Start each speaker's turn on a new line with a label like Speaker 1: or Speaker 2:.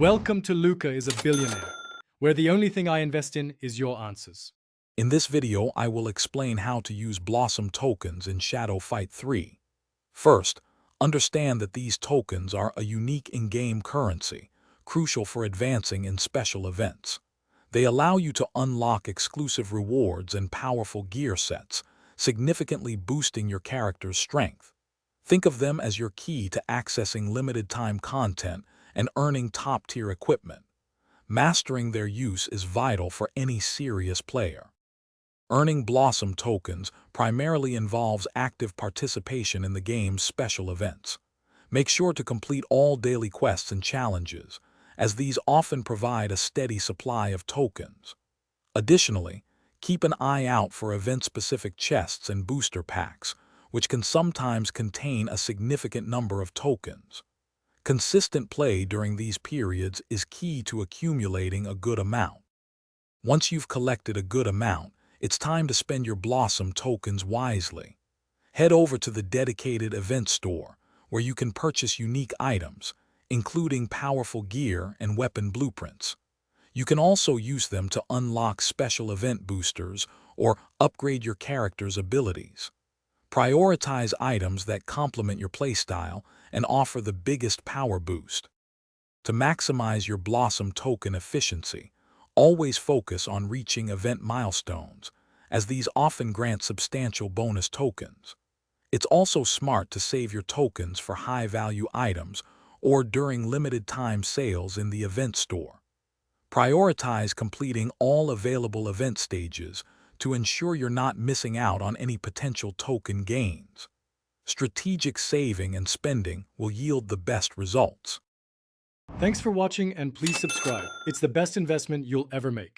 Speaker 1: Welcome to Luca is a Billionaire, where the only thing I invest in is your answers.
Speaker 2: In this video, I will explain how to use Blossom tokens in Shadow Fight 3. First, understand that these tokens are a unique in-game currency, crucial for advancing in special events. They allow you to unlock exclusive rewards and powerful gear sets, significantly boosting your character's strength. Think of them as your key to accessing limited-time content and earning top-tier equipment. Mastering their use is vital for any serious player. Earning Blossom tokens primarily involves active participation in the game's special events. Make sure to complete all daily quests and challenges, as these often provide a steady supply of tokens. Additionally, keep an eye out for event-specific chests and booster packs, which can sometimes contain a significant number of tokens. Consistent play during these periods is key to accumulating a good amount. Once you've collected a good amount, it's time to spend your Blossom tokens wisely. Head over to the dedicated event store, where you can purchase unique items, including powerful gear and weapon blueprints. You can also use them to unlock special event boosters or upgrade your character's abilities. Prioritize items that complement your playstyle and offer the biggest power boost. To maximize your Blossom token efficiency, always focus on reaching event milestones, as these often grant substantial bonus tokens. It's also smart to save your tokens for high-value items or during limited-time sales in the event store. Prioritize completing all available event stages to ensure you're not missing out on any potential token gains. Strategic saving and spending will yield the best results.
Speaker 1: Thanks for watching and please subscribe. It's the best investment you'll ever make.